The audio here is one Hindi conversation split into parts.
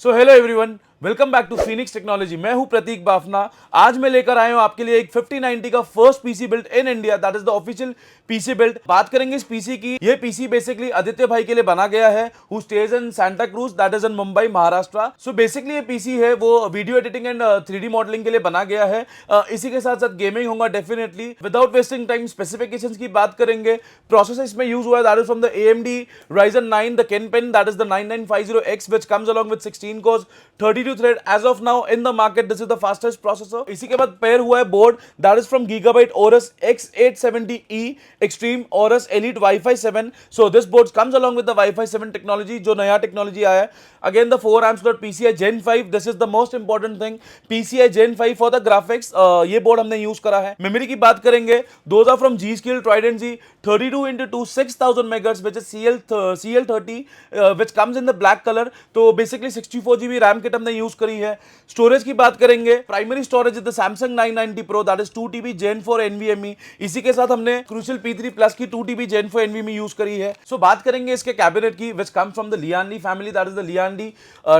So hello everyone, welcome back to Phoenix Technology. मैं हूं प्रतीक बाफना। आज मैं लेकर आया हूं आपके लिए एक 5090 का first PC build in India, that is the official PC build. बात करेंगे इस पीसी की। ये पीसी बेसिकली आदित्य भाई के लिए बना गया है, who stays in Santa cruise, that is in Mumbai, Maharashtra. So basically ये पीसी है वो video editing and 3D modelling के लिए बना गया है। इसी के साथ साथ गेमिंग होगा definitely. Without wasting time specifications की बात करेंगे। प्रोसेसर इसमें यूज हुआ है, that is from the AMD Ryzen 9 the Kenpen, that is the 9950X which comes along with 16 cores 32 thread as of now in the market. This is the fastest processor. इसी के बाद पेयर हुआ है board, that is from Gigabyte Aorus X870E Extreme Aorus Elite Wi-Fi 7. So this board comes along with the Wi-Fi 7 technology, जो नया टेक्नोलॉजी आया है। Again the 4 amps dot PCI Gen 5. This is the most important thing. PCI Gen 5 for the graphics. ये बोर्ड हमने यूज करा है। मेमोरी की बात करेंगे, those are from G-Skill Trident Z 32x2 6000 MHz which is CL30 which comes in the black color. तो बेसिकली 64GB रैम किट हमने यूज करी है। स्टोरेज की बात करेंगे, primary storage is the Samsung 990 Pro, that is 2TB Gen 4 NVMe। इसी के साथ हमने Crucial P3 Plus की 2TB Gen 4 NVMe यूज करी है। सो बात करेंगे इसके कैबिनेट की, which comes from the Liandi family, that is the Liandi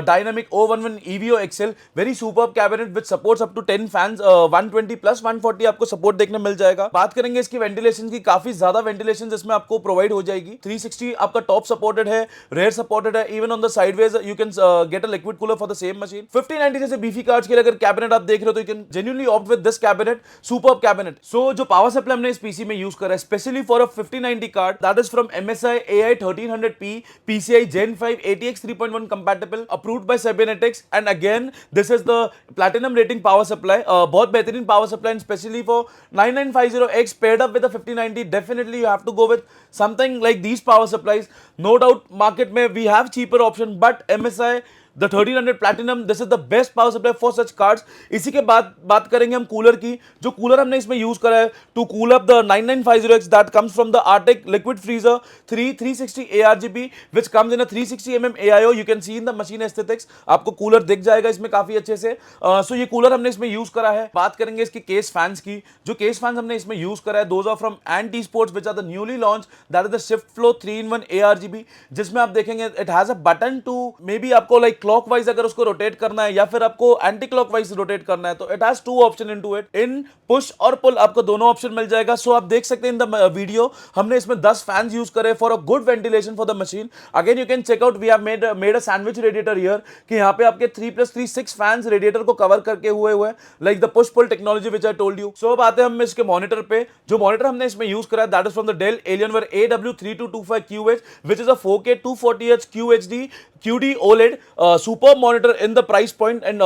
Dynamic O11 EVO XL, very superb cabinet which supports up to 10 fans, 120 plus 140 आपको सपोर्ट देखने मिल जाएगा। बात करेंगे इसकी वेंटिलेशन की, काफी ज्यादा वेंटिलेशन इसमें आपको प्रोवाइड हो जाएगी। 360 आपका टॉप सपोर्टेड है, रेयर सपोर्टेड है, even on the sideways you can get a liquid cooler for the same machine. 5090 जैसे बीफी कार्ड्स के लिए अगर कैबिनेट आप देख रहे हो तो you can genuinely opt with this cabinet, superb cabinet. So जो पावर सप्लाई हमने इस पीसी में यूज करा है specially for a 5090 card, that is from MSI AI 1300P PCI Gen 5 ATX 3.1 compatible, approved by Cybernetics, and again this is the platinum rating power supply, बहुत बेहतरीन power supply, and specially for 9950X paired up with the 5090, definitely you have to go with something like these power supplies. No doubt market में we have cheaper option, but MSI The 1300 Platinum, this is the best power supply for such cards. इसी के बाद बात करेंगे हम कूलर की। जो कूलर हमने इसमें यूज करा है to cool up the 9950X, that comes from the Arctic Liquid Freezer 360 ARGB which comes in a 360mm AIO. You can see in the machine aesthetics, आपको कूलर दिख जाएगा इसमें काफी अच्छे से। सो ये कूलर हमने इसमें यूज करा है। बात करेंगे इसके केस फैंस की। जो केस फैंस हमने इसमें यूज करा है, those are from Anti Sports which are the newly launched, that is the Shift Flow 3-in-1 ARGB, जिसमें आप देखेंगे it has a button to maybe आपको like क्लॉकवाइज अगर उसको रोटेट करना है या फिर आपको एंटी क्लॉकवाइज रोटेट करना है, तो it has two option into it, in push और पुल, आपको दोनों ऑप्शन मिल जाएगा। सो आप देख सकते हैं इन द वीडियो हमने इसमें 10 फैंस यूज करे for a good ventilation for the machine. Again you can check out, we have made a sandwich radiator here, कि यहाँ पे आपके 3+3 6 फैंस रेडिएटर को कवर करके हुए like the push pull technology which I told you. So अब आते हैं हम इसके मॉनिटर पे। जो मॉनिटर हमने इसमें यूज करा है, that is from the Dell Alienware AW3225QH which is a 4K 240Hz QHD QD OLED super monitor in the price point. And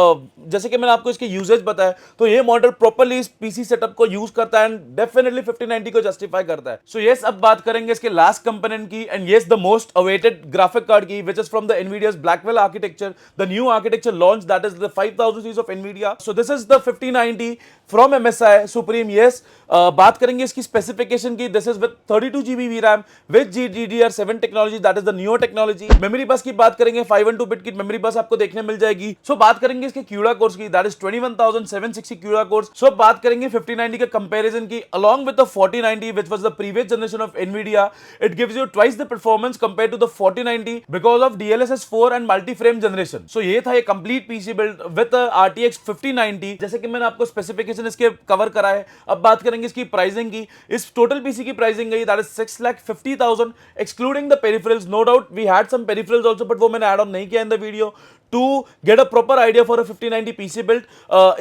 जैसे कि मैंने आपको इसके यूजेज बताया, तो ये मॉनिटर प्रॉपर्ली इस पीसी सेटअप को यूज करता है एंड डेफिनेटली 5090 को जस्टिफाई करता है। सो यस, अब बात करेंगे इसके लास्ट कंपोनेंट की, and yes the most awaited graphic card की, which is from the Nvidia's Blackwell architecture, the new architecture launch, that is the 5000 series of Nvidia. So this is the 5090 from MSI Supreme. Yes, बात करेंगे इसकी स्पेसिफिकेशन की। This is with 32GB VRAM with GDDR7 technology, that is the new technology. Memory bus की बात करेंगे, 512 बिट की मेमोरी बस आपको देखने मिल जाएगी। सो बात करेंगे इसके CUDA कोर्स की, दैट इज 21760 CUDA कोर्स। सो बात करेंगे 5090 के कंपैरिजन की, along with the 4090 which was the previous generation of Nvidia, it gives you twice the performance compared to the 4090 because of DLSS 4 and multi-frame generation. So ये था ये complete PC build with the RTX 5090, जैसे कि मैंने आपको स्पेसिफिकेशन इसके कवर करा है। अब बात करेंगे इसकी प्राइसिंग की। इस टोटल पीसी की प्राइसिंग गई, that is 6,50,000 excluding the peripherals. No doubt we had some peripherals also, but वो मैंने ऐड ऑन नहीं किया in the video to get a proper idea for a 5090 PC build.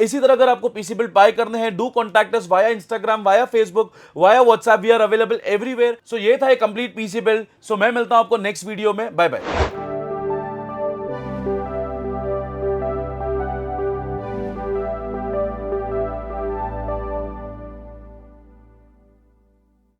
इसी तरह अगर आपको पीसी बिल्ड बाय करने हैं, do contact us via Instagram, via Facebook, via WhatsApp, we are available everywhere. So ये था ये कंप्लीट पीसी बिल्ड। सो मैं मिलता हूं आपको नेक्स्ट वीडियो में। Bye bye.